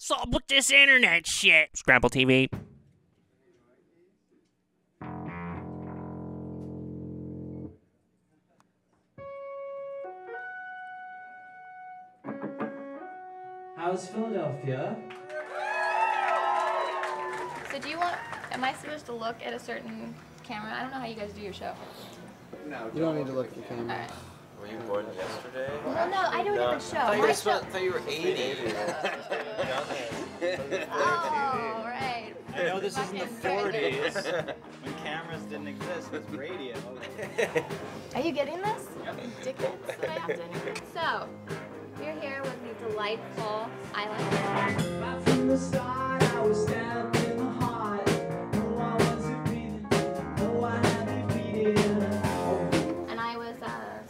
What's up with this internet shit? Scrapple TV. How's Philadelphia? So do you want, am I supposed to look at a certain camera? I don't know how you guys do your show. No, you don't need to look at the camera. All right. Were you born yesterday? Well, no, I do a different show. I My show. thought you were 80. Oh, right. I know this is in the 40s when cameras didn't exist. It was radio. Are you getting this? Dickheads that I have to. So, we're here with the delightful Island. Right from the start, I was stabbed in the heart. No, I wasn't breathing. No, I hadn't beaten. And I was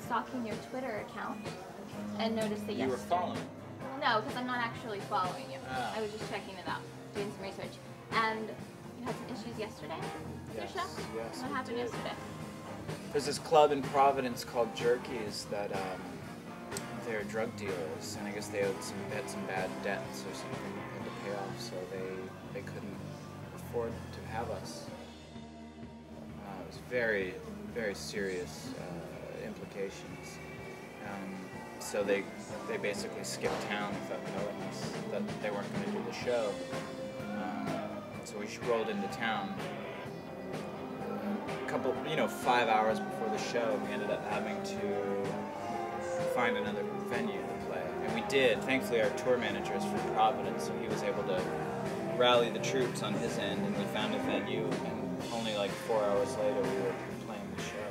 stalking your Twitter account and noticed that You were following. No, because I'm not actually following you. Ah. I was just checking it out, doing some research. And you had some issues yesterday with Yes, your show? yes, What we happened did. yesterday? There's this club in Providence called Jerky's that they're drug dealers, and I guess they had some bad debts or something they had to pay off, so they couldn't afford to have us. It was very, very serious implications. So they basically skipped town without telling us that they weren't going to do the show. So we rolled into town. A couple, 5 hours before the show, we ended up having to find another venue to play. And we did. Thankfully, our tour manager is from Providence, so he was able to rally the troops on his end, and we found a venue, and only like 4 hours later, we were playing the show.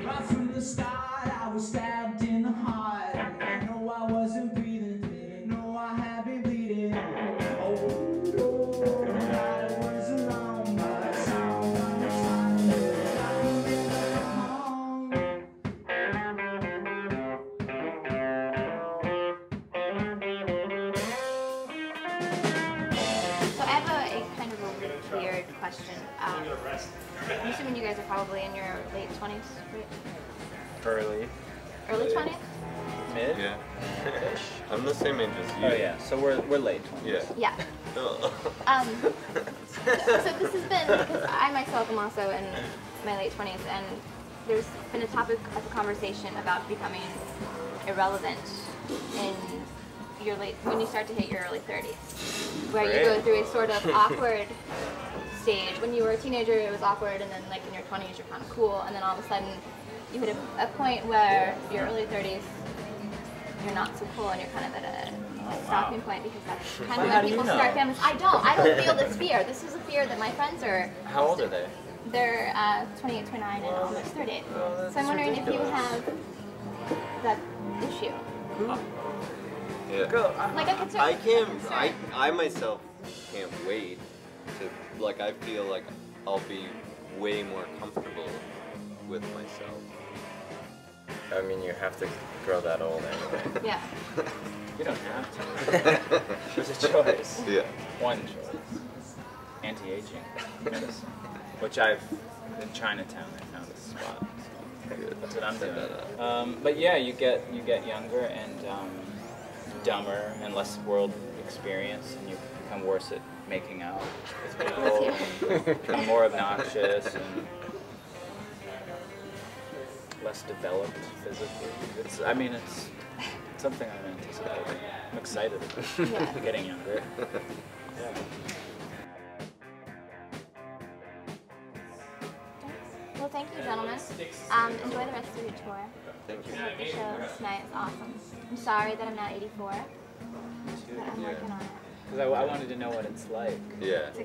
Right from the start, I was stabbed in the heart. No, I wasn't breathing. No, I had been bleeding. Oh, I was alone, but I sound undecided. I remember home. So I have a kind of a weird question. I'm assuming you guys are probably in your late 20s, right? Early. Early 20s? Mid? Yeah. I'm the same age as you. Oh yeah, so we're late 20s. Yeah. Yeah. Oh. So this has been, because I myself am also in my late 20s, and there's been a topic of conversation about becoming irrelevant in your when you start to hit your early 30s, where you go through a sort of awkward stage. When you were a teenager, it was awkward, and then like in your 20s, you're kind of cool, and then all of a sudden, you hit a point where your early 30s, you're not so cool, and you're kind of at a stopping point, because that's kind of How when do you people know? start families. I don't feel this fear. This is a fear that my friends are. How old are they? They're 28, 29, and almost 38. So I'm wondering if you have that issue. Yeah. Like a concern. I can't. I myself can't wait to I feel like I'll be way more comfortable with myself. I mean, you have to grow that old anyway. Yeah. You don't have to. There's a choice. Yeah. One choice. Anti-aging medicine. Which in Chinatown, I found a spot. So that's what I'm doing. But yeah, you get younger and dumber and less world experience, and you become worse at making out with people, and more obnoxious and less developed physically. It's something I'm anticipating. I'm excited about getting younger. Yeah. Well, thank you, gentlemen. Enjoy the rest of your tour. Thank you. I hope the show tonight is awesome. I'm sorry that I'm not 84, but I'm working on it. Because I wanted to know what it's like. Yeah. Yeah. to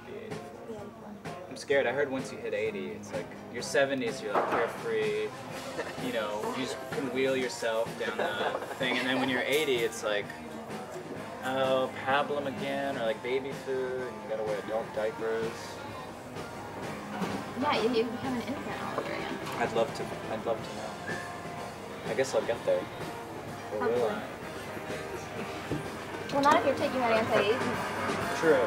be 84. Be 84. I'm scared. I heard once you hit 80, it's like your 70s, you're like carefree. You just can wheel yourself down the thing, and then when you're 80, it's like, oh, pablum again, or like baby food. You gotta wear adult diapers. Yeah, you become an infant all over again. I'd love to know. I guess I'll get there. Or will I? Well, not if you're taking that anti-aging. True.